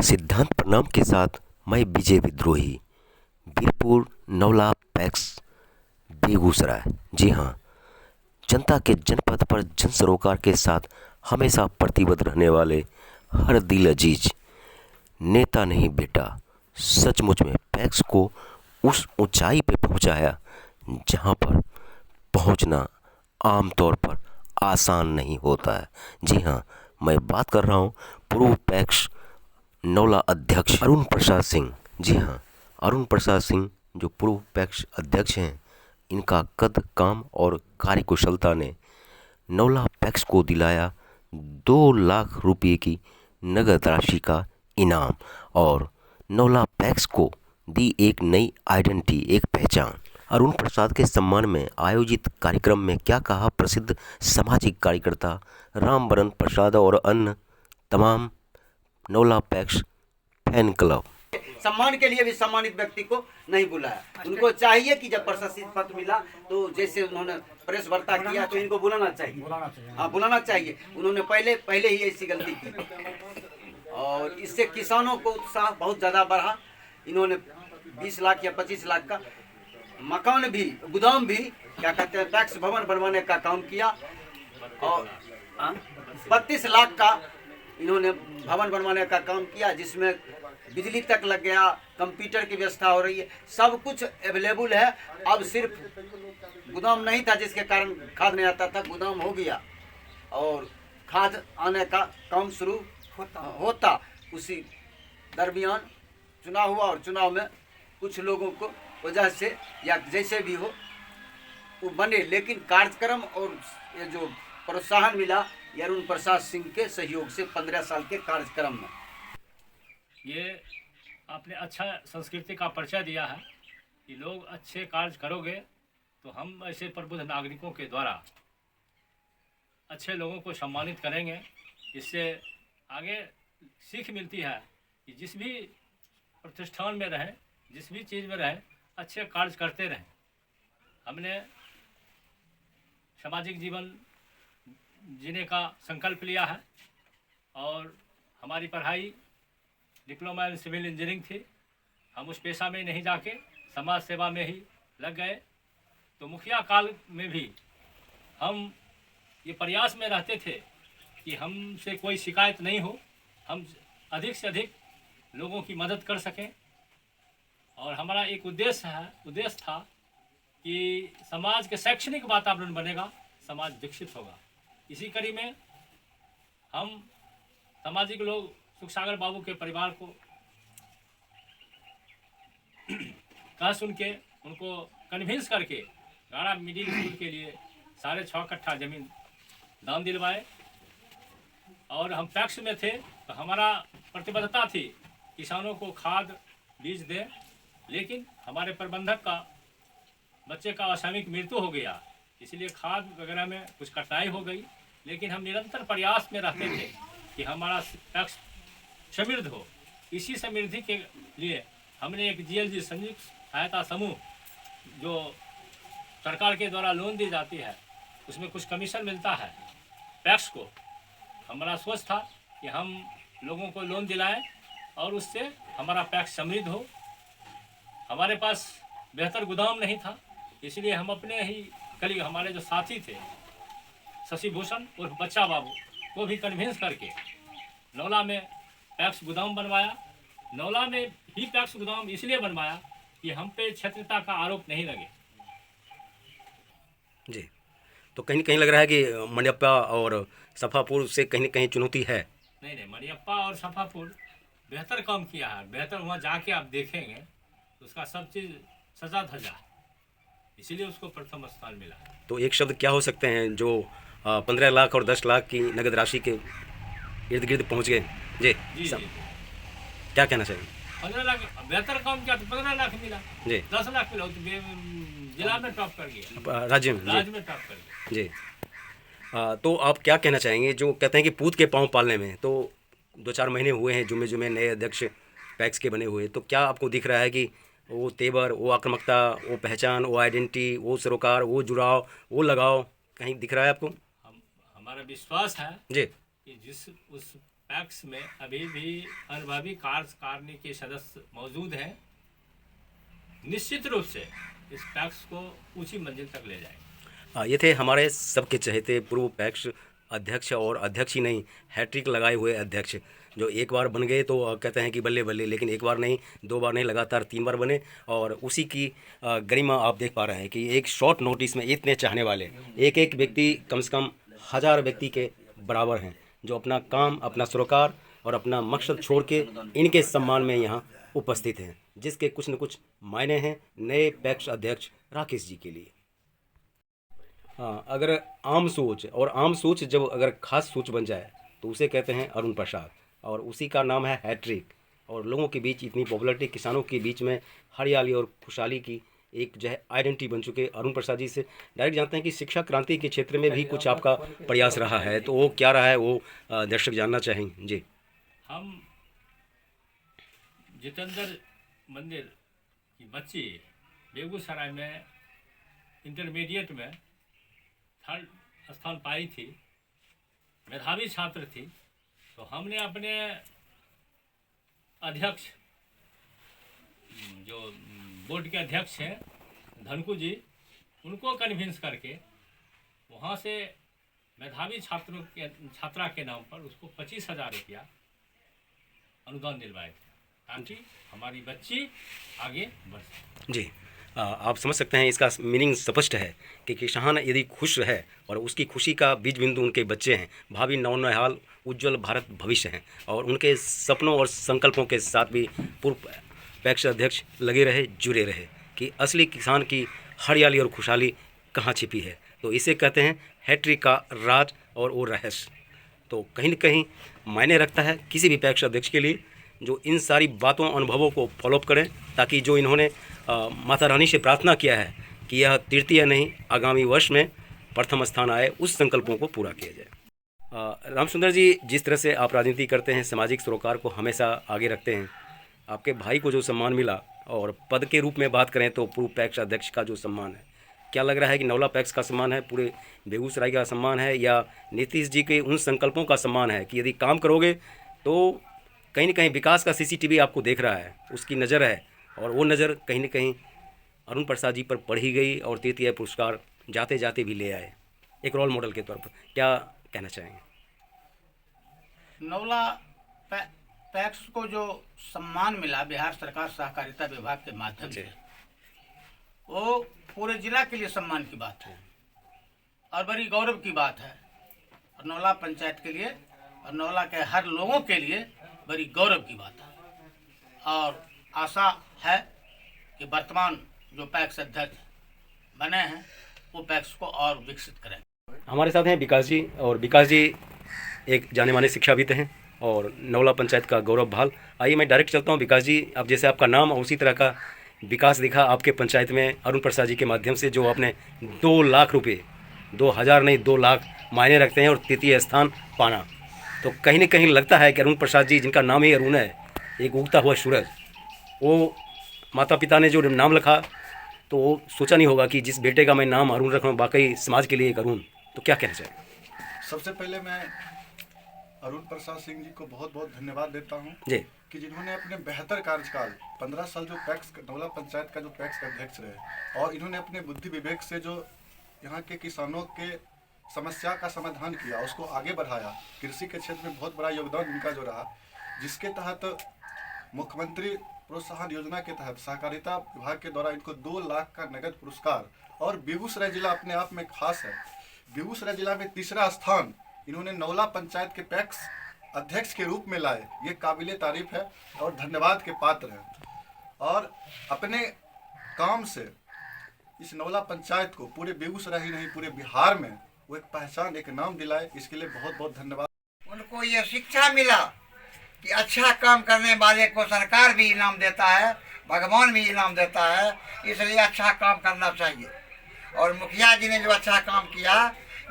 सिद्धांत प्रणाम के साथ मैं विजय विद्रोही, बीरपुर नवला पैक्स, बेगूसराय। जी हाँ, जनता के जनपद पर जन सरोकार के साथ हमेशा प्रतिबद्ध रहने वाले हर दिल अजीज नेता नहीं बेटा, सचमुच में पैक्स को उस ऊंचाई पे पहुंचाया जहां पर पहुंचना आमतौर पर आसान नहीं होता है। जी हाँ, मैं बात कर रहा हूं पूर्व पैक्स नौला अध्यक्ष अरुण प्रसाद सिंह। जी हाँ, अरुण प्रसाद सिंह जो पूर्व पैक्स अध्यक्ष हैं, इनका कद, काम और कार्यकुशलता ने नौला पैक्स को दिलाया 2 लाख रुपये की नगद राशि का इनाम और नौला पैक्स को दी एक नई आइडेंटिटी, एक पहचान। अरुण प्रसाद के सम्मान में आयोजित कार्यक्रम में क्या कहा प्रसिद्ध सामाजिक कार्यकर्ता रामबरन प्रसाद और अन्य तमाम नौला पैक्स फैन क्लब। सम्मान के लिए भी सम्मानित व्यक्ति को नहीं बुलाया। उनको चाहिए कि जब प्रशस्ति पत्र मिला तो जैसे उन्होंने प्रेस वार्ता किया तो इनको बुलाना चाहिए। हाँ, बुलाना चाहिए। उन्होंने पहले ही ऐसी गलती की और इससे किसानों को उत्साह बहुत ज़्यादा बढ़ा। इन्होंने 20 लाख या 25 लाख का मकान भी, गोदाम भी, क्या कहते हैं, पैक्स भवन बनवाने का काम किया और 32 लाख का इन्होंने भवन बनवाने का काम किया, जिसमें बिजली तक लग गया, कंप्यूटर की व्यवस्था हो रही है, सब कुछ अवेलेबल है। अब सिर्फ गोदाम नहीं था जिसके कारण खाद नहीं आता था, गोदाम हो गया और खाद आने का काम शुरू होता। उसी दरमियान चुनाव हुआ और चुनाव में कुछ लोगों को वजह से या जैसे भी हो वो बने, लेकिन कार्यक्रम और ये जो प्रोत्साहन मिला ये अरुण प्रसाद सिंह के सहयोग से 15 साल के कार्यक्रम में। ये आपने अच्छा संस्कृति का परिचय दिया है कि लोग अच्छे कार्य करोगे तो हम ऐसे प्रबुद्ध नागरिकों के द्वारा अच्छे लोगों को सम्मानित करेंगे। इससे आगे सीख मिलती है कि जिस भी प्रतिष्ठान में रहें, जिस भी चीज़ में रहें, अच्छे कार्य करते रहें। हमने सामाजिक जीवन जीने का संकल्प लिया है और हमारी पढ़ाई डिप्लोमा इन सिविल इंजीनियरिंग थी। हम उस पेशा में नहीं जाके समाज सेवा में ही लग गए। तो मुखिया काल में भी हम ये प्रयास में रहते थे कि हमसे कोई शिकायत नहीं हो, हम अधिक से अधिक लोगों की मदद कर सकें। और हमारा एक उद्देश्य था कि समाज के शैक्षणिक वातावरण बनेगा, समाज विकसित होगा। इसी कड़ी में हम सामाजिक लोग सुख सागर बाबू के परिवार को कह सुन के उनको कन्विंस करके गाड़ा मिडिल स्कूल के लिए 6.5 कट्ठा जमीन दान दिलवाए। और हम पैक्स में थे तो हमारा प्रतिबद्धता थी किसानों को खाद बीज दें, लेकिन हमारे प्रबंधक का बच्चे का असामयिक मृत्यु हो गया, इसलिए खाद वगैरह में कुछ कठिनाई हो गई। लेकिन हम निरंतर प्रयास में रहते थे कि हमारा पैक्स समृद्ध हो। इसी समृद्धि के लिए हमने एक जीएलजी संयुक्त सहायता समूह जो सरकार के द्वारा लोन दी जाती है, उसमें कुछ कमीशन मिलता है पैक्स को। हमारा सोच था कि हम लोगों को लोन दिलाएं और उससे हमारा पैक्स समृद्ध हो। हमारे पास बेहतर गोदाम नहीं था, इसलिए हम अपने ही कलीग, हमारे जो साथी थे शशि भूषण और बच्चा बाबू को भी कन्विंस करके नौला में पैक्स गोदाम बनवाया। नौला में ही पैक्स गोदाम इसलिए बनवाया कि हम पे क्षेत्रता का आरोप नहीं लगे। जी, तो कहीं न कहीं लग रहा है कि मनियप्पा और सफापुर से कहीं न कहीं चुनौती है। नहीं, मनियप्पा और सफापुर बेहतर काम किया है, बेहतर वहाँ जाके आप देखेंगे उसका सब चीज़ सजा धजा है, इसीलिए उसको प्रथम स्थान मिला। तो एक शब्द क्या हो सकते हैं जो 15 लाख और 10 लाख की नगद राशि के इर्द गिर्द पहुँच गए? जी जी जी, क्या कहना चाहिए? 15 लाख बेहतर काम किया तो 15 लाख मिला जी, 10 लाख मिला तो जिला में टॉप कर गया, राज्य में टॉप कर गया। जी, तो आप क्या कहना चाहेंगे जो कहते हैं कि पूत के पाँव पालने में? तो 2-4 महीने हुए हैं जुमे नए अध्यक्ष पैक्स के बने हुए, तो क्या आपको दिख रहा है कि वो तेवर, वो आक्रामकता, वो पहचान, वो आइडेंटिटी, वो सरोकार, वो जुड़ाव, वो लगाव कहीं दिख रहा है आपको? हमारा विश्वास है जी कि जिस उस पैक्स में अभी भी अनुभवी कार्यकारिणी के सदस्य मौजूद हैं, निश्चित रूप से इस पैक्स को ऊंची मंजिल तक ले जाएंगे। ये थे हमारे सबके चहेते पूर्व पैक्स अध्यक्ष, और अध्यक्ष ही नहीं, हैट्रिक लगाए हुए अध्यक्ष, जो एक बार बन गए तो कहते हैं कि बल्ले बल्ले, लेकिन एक बार नहीं, 2 बार नहीं, लगातार 3 बार बने। और उसी की गरिमा आप देख पा रहे हैं कि एक शॉर्ट नोटिस में इतने चाहने वाले, एक एक व्यक्ति कम से कम 1000 व्यक्ति के बराबर हैं, जो अपना काम, अपना सरोकार और अपना मकसद छोड़ के इनके सम्मान में यहाँ उपस्थित हैं, जिसके कुछ न कुछ मायने हैं नए पैक्स अध्यक्ष राकेश जी के लिए। हाँ, अगर आम सोच, और आम सोच जब अगर खास सोच बन जाए तो उसे कहते हैं अरुण प्रसाद, और उसी का नाम है हैट्रिक। और लोगों के बीच इतनी पॉपुलरिटी, किसानों के बीच में हरियाली और खुशहाली की एक जो है आइडेंटिटी बन चुके अरुण प्रसाद जी से डायरेक्ट जानते हैं कि शिक्षा क्रांति के क्षेत्र में भी कुछ आपका प्रयास रहा है, तो वो क्या रहा है, वो दर्शक जानना चाहेंगे जी। हम जितेंद्र मंदिर की बच्ची बेगूसराय में इंटरमीडिएट में 3rd स्थान पाई थी, मेधावी छात्र थी, तो हमने अपने अध्यक्ष, जो बोर्ड के अध्यक्ष हैं धनकू जी, उनको कन्विंस करके वहाँ से मेधावी छात्रा के नाम पर उसको 25,000 रुपया अनुदान दिलवाए थे, ताकि हमारी बच्ची आगे बढ़ सके। जी, आप समझ सकते हैं, इसका मीनिंग स्पष्ट है कि किसान यदि खुश है और उसकी खुशी का बीज बिंदु उनके बच्चे हैं, भावी नौनिहाल उज्जवल भारत भविष्य हैं, और उनके सपनों और संकल्पों के साथ भी पूर्व पैक्स अध्यक्ष लगे रहे, जुड़े रहे कि असली किसान की हरियाली और खुशहाली कहाँ छिपी है। तो इसे कहते हैं हैट्रिक का राज और वो रहस्य। तो कहीं न कहीं मायने रखता है किसी भी पैक्स अध्यक्ष के लिए, जो इन सारी बातों, अनुभवों को फॉलोअप करें, ताकि जो इन्होंने माता रानी से प्रार्थना किया है कि यह तृतीय नहीं, आगामी वर्ष में प्रथम स्थान आए, उस संकल्पों को पूरा किया जाए। रामसुंदर जी, जिस तरह से आप राजनीति करते हैं, सामाजिक सरोकार को हमेशा आगे रखते हैं, आपके भाई को जो सम्मान मिला, और पद के रूप में बात करें तो पूर्व पैक्स अध्यक्ष का जो सम्मान है, क्या लग रहा है कि नवला पैक्स का सम्मान है, पूरे बेगूसराय का सम्मान है, या नीतीश जी के उन संकल्पों का सम्मान है कि यदि काम करोगे तो कहीं न कहीं विकास का CCTV आपको देख रहा है, उसकी नज़र है, और वो नज़र कहीं न कहीं अरुण प्रसाद जी पर पढ़ी गई और तृतीय पुरस्कार जाते जाते भी ले आए, एक रोल मॉडल के तौर पर, क्या कहना चाहेंगे? नवला पैक्स को जो सम्मान मिला बिहार सरकार सहकारिता विभाग के माध्यम से, वो पूरे जिला के लिए सम्मान की बात है और बड़ी गौरव की बात है, और नवला पंचायत के लिए और नवला के हर लोगों के लिए बड़ी गौरव की बात है। और आशा है कि वर्तमान जो पैक्स अध्यक्ष बने हैं वो पैक्स को और विकसित करें। हमारे साथ हैं विकास जी, और विकास जी एक जाने माने शिक्षाविद हैं और नवला पंचायत का गौरव भाल। आइए मैं डायरेक्ट चलता हूं विकास जी, अब जैसे आपका नाम और उसी तरह का विकास दिखा आपके पंचायत में अरुण प्रसाद जी के माध्यम से, जो आपने 2 लाख रुपये, 2000 नहीं 2 लाख मायने रखते हैं, और तृतीय स्थान पाना, तो कहीं न कहीं लगता है कि अरुण प्रसाद जी, जिनका नाम ही अरुण है, एक उगता हुआ सूरज, वो माता पिता ने जो नाम रखा तो वो सोचा नहीं होगा कि जिस बेटे का मैं नाम अरुण रख रहा हूँ, वाकई समाज के लिए एक अरुण। तो क्या कहना चाहिए? सबसे पहले मैं अरुण प्रसाद सिंह जी को बहुत बहुत धन्यवाद देता हूँ जी, कि जिन्होंने अपने बेहतर कार्यकाल 15 साल जो पैक्स नवला पंचायत का जो पैक्स अध्यक्ष रहे, और इन्होंने अपने बुद्धि विवेक से जो यहाँ के किसानों के समस्या का समाधान किया, उसको आगे बढ़ाया। कृषि के क्षेत्र में बहुत बड़ा योगदान इनका जो रहा, जिसके तहत मुख्यमंत्री प्रोत्साहन योजना के तहत सहकारिता विभाग के द्वारा इनको 2 लाख का नगद पुरस्कार, और बेगूसराय जिला अपने आप में खास है, बेगूसराय जिला में 3रा स्थान इन्होंने नवला पंचायत के पैक्स अध्यक्ष के रूप में लाए। ये काबिले तारीफ है और धन्यवाद के पात्र हैं, और अपने काम से इस नवला पंचायत को पूरे बेगूसराय ही नहीं पूरे बिहार में वो एक पहचान, एक नाम दिलाए, इसके लिए बहुत बहुत धन्यवाद। उनको ये शिक्षा मिला कि अच्छा काम करने वाले को सरकार भी इनाम देता है, भगवान भी इनाम देता है, इसलिए अच्छा काम करना चाहिए। और मुखिया जी ने जो अच्छा काम किया,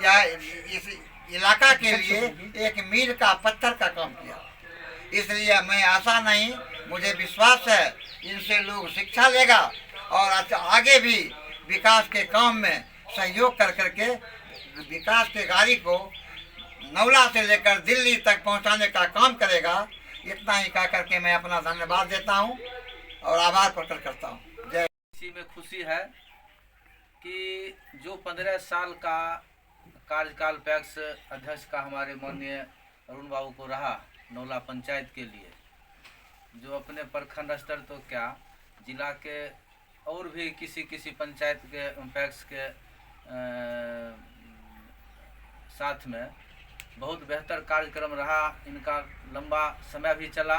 या इस इलाका के लिए एक मील का पत्थर का काम किया, इसलिए मैं आशा नहीं, मुझे विश्वास है इनसे लोग शिक्षा लेगा और आगे भी विकास के काम में सहयोग कर करके विकास के गाड़ी को नवला से लेकर दिल्ली तक पहुंचाने का काम करेगा। इतना ही कह करके मैं अपना धन्यवाद देता हूं और आभार प्रकट करता हूं। जय। इसी में खुशी है कि जो 15 साल का कार्यकाल पैक्स अध्यक्ष का हमारे माननीय अरुण बाबू को रहा नौला पंचायत के लिए, जो अपने प्रखंड स्तर तो क्या जिला के और भी किसी पंचायत के पैक्स के साथ में बहुत बेहतर कार्यक्रम रहा। इनका लंबा समय भी चला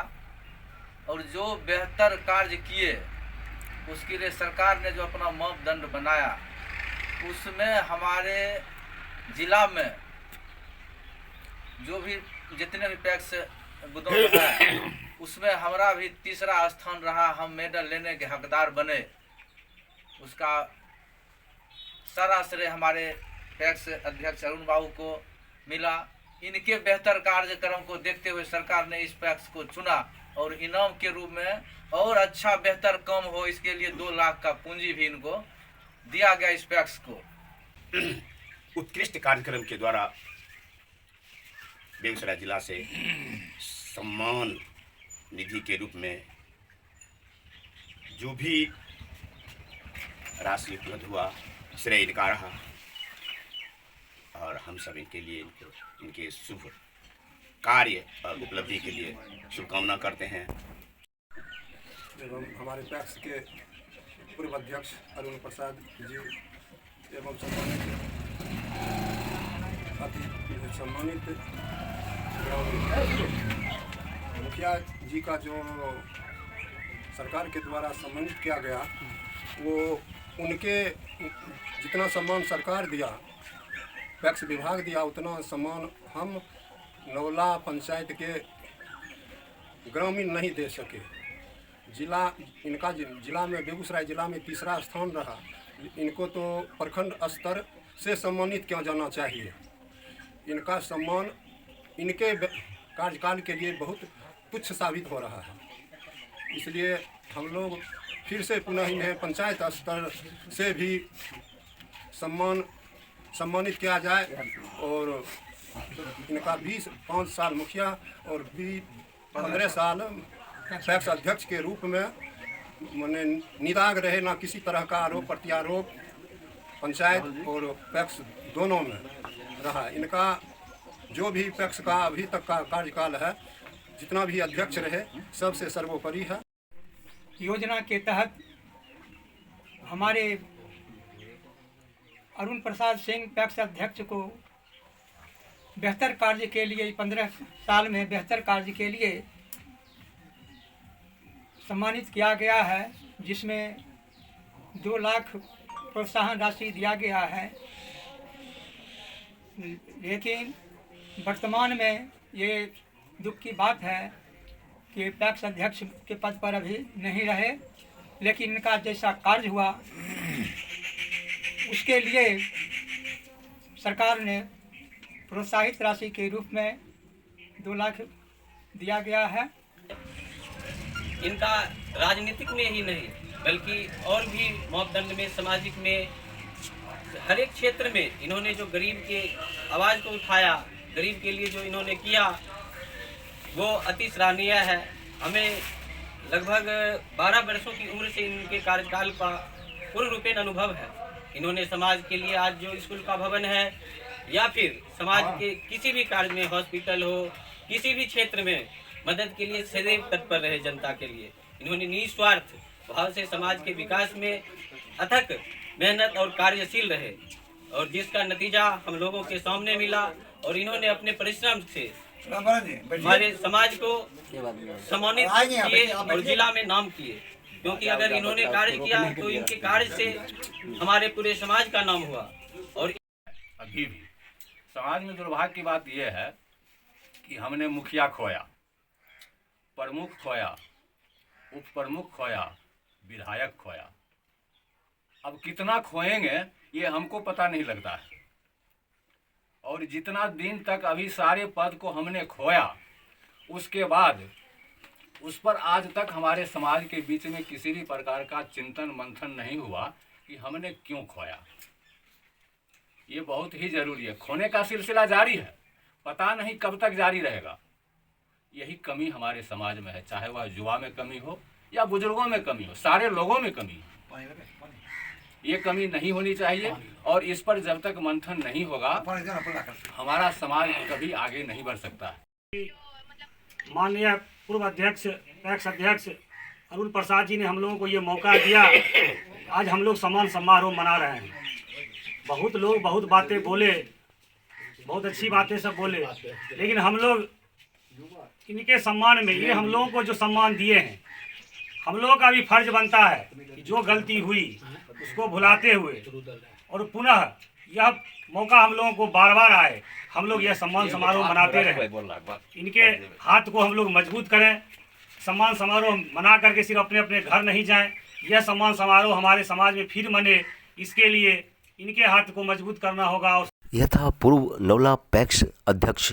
और जो बेहतर कार्य किए उसके लिए सरकार ने जो अपना मापदंड बनाया उसमें हमारे जिला में जो भी जितने भी पैक्स गुदाम है उसमें हमारा भी तीसरा स्थान रहा। हम मेडल लेने के हकदार बने। उसका सारा श्रेय हमारे पैक्स अध्यक्ष अरुण बाबू को मिला। इनके बेहतर कार्यक्रम को देखते हुए सरकार ने इस पैक्स को चुना और इनाम के रूप में और अच्छा बेहतर काम हो इसके लिए 2 लाख का पूंजी भी इनको दिया गया इस पैक्स को। उत्कृष्ट कार्यक्रम के द्वारा बेगूसराय जिला से सम्मान निधि के रूप में जो भी राशि उपलब्ध हुआ श्रेय इनका रहा और हम सब इनके लिए इनके शुभ कार्य और उपलब्धि के लिए शुभकामना करते हैं। एवं हमारे पैक्स के पूर्व अध्यक्ष अरुण प्रसाद जी एवं सम्मानित मुखिया जी का जो सरकार के द्वारा सम्मानित किया गया वो उनके जितना सम्मान सरकार दिया पैक्स विभाग दिया उतना सम्मान हम नौला पंचायत के ग्रामीण नहीं दे सके। इनका जिला में बेगूसराय जिला में तीसरा स्थान रहा। इनको तो प्रखंड स्तर से सम्मानित किया जाना चाहिए। इनका सम्मान इनके कार्यकाल के लिए बहुत तुच्छ साबित हो रहा है। इसलिए हम लोग फिर से पुनः इन्हें पंचायत स्तर से भी सम्मानित किया जाए और इनका 5 साल मुखिया और 15 साल पैक्स अध्यक्ष के रूप में माने निदाग रहे, ना किसी तरह का आरोप प्रत्यारोप पंचायत और पैक्स दोनों में रहा। इनका जो भी पैक्स का अभी तक का कार्यकाल है जितना भी अध्यक्ष रहे सबसे सर्वोपरि है। योजना के तहत हमारे अरुण प्रसाद सिंह पैक्स अध्यक्ष को बेहतर कार्य के लिए 15 साल में बेहतर कार्य के लिए सम्मानित किया गया है, जिसमें 2 लाख प्रोत्साहन राशि दिया गया है। लेकिन वर्तमान में ये दुख की बात है कि पैक्स अध्यक्ष के पद पर अभी नहीं रहे, लेकिन इनका जैसा कार्य हुआ उसके लिए सरकार ने प्रोत्साहित राशि के रूप में 2 लाख दिया गया है। इनका राजनीतिक में ही नहीं बल्कि और भी मापदंड में सामाजिक में हर एक क्षेत्र में इन्होंने जो गरीब के आवाज़ को उठाया, गरीब के लिए जो इन्होंने किया वो अति सराहनीय है। हमें लगभग 12 वर्षों की उम्र से इनके कार्यकाल का पूर्ण रूपेण अनुभव है। इन्होंने समाज के लिए आज जो स्कूल का भवन है या फिर समाज के किसी भी कार्य में, हॉस्पिटल हो, किसी भी क्षेत्र में मदद के लिए सदैव तत्पर रहे जनता के लिए। इन्होंने निस्वार्थ भाव से समाज के विकास में अथक मेहनत और कार्यशील रहे और जिसका नतीजा हम लोगों के सामने मिला और इन्होंने अपने परिश्रम से हमारे समाज को सम्मानित किए और जिला में नाम किए। क्योंकि अगर इन्होंने कार्य किया तो इनके कार्य से हमारे पूरे समाज का नाम हुआ। और अभी भी समाज में दुर्भाग्य की बात यह है कि हमने मुखिया खोया, प्रमुख खोया, उप प्रमुख खोया, विधायक खोया। अब कितना खोएंगे ये हमको पता नहीं लगता है। और जितना दिन तक अभी सारे पद को हमने खोया उसके बाद उस पर आज तक हमारे समाज के बीच में किसी भी प्रकार का चिंतन मंथन नहीं हुआ कि हमने क्यों खोया। ये बहुत ही जरूरी है। खोने का सिलसिला जारी है, पता नहीं कब तक जारी रहेगा। यही कमी हमारे समाज में है, चाहे वह युवा में कमी हो या बुजुर्गों में कमी हो, सारे लोगों में कमी हो। ये कमी नहीं होनी चाहिए और इस पर जब तक मंथन नहीं होगा हमारा समाज कभी आगे नहीं बढ़ सकता है। माननीय पूर्व अध्यक्ष पैक्स अध्यक्ष अरुण प्रसाद जी ने हम लोगों को ये मौका दिया। आज हम लोग सम्मान समारोह मना रहे हैं। बहुत लोग बहुत बातें बोले, बहुत अच्छी बातें सब बोले, लेकिन हम लोग इनके सम्मान में, ये हम लोगों को जो सम्मान दिए हैं, हम लोगों का भी फर्ज बनता है कि जो गलती हुई उसको भुलाते हुए और पुनः यह मौका हम लोगों को बार बार आए, हम लोग यह सम्मान समारोह मनाते रहे। इनके हाथ को हम लोग मजबूत करें। सम्मान समारोह मना करके सिर्फ अपने अपने घर नहीं जाएं। यह सम्मान समारोह हमारे समाज में फिर मने, इसके लिए इनके हाथ को मजबूत करना होगा। यह था पूर्व नवला पैक्स अध्यक्ष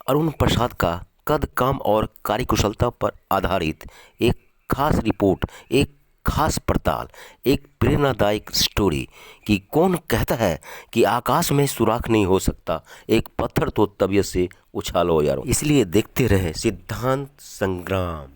अरुण प्रसाद का कद, काम और कार्यकुशलता पर आधारित एक खास रिपोर्ट, एक खास पड़ताल, एक प्रेरणादायक स्टोरी कि कौन कहता है कि आकाश में सुराख नहीं हो सकता, एक पत्थर तो तबीयत से उछालो यारो। इसलिए देखते रहे सिद्धांत संग्राम।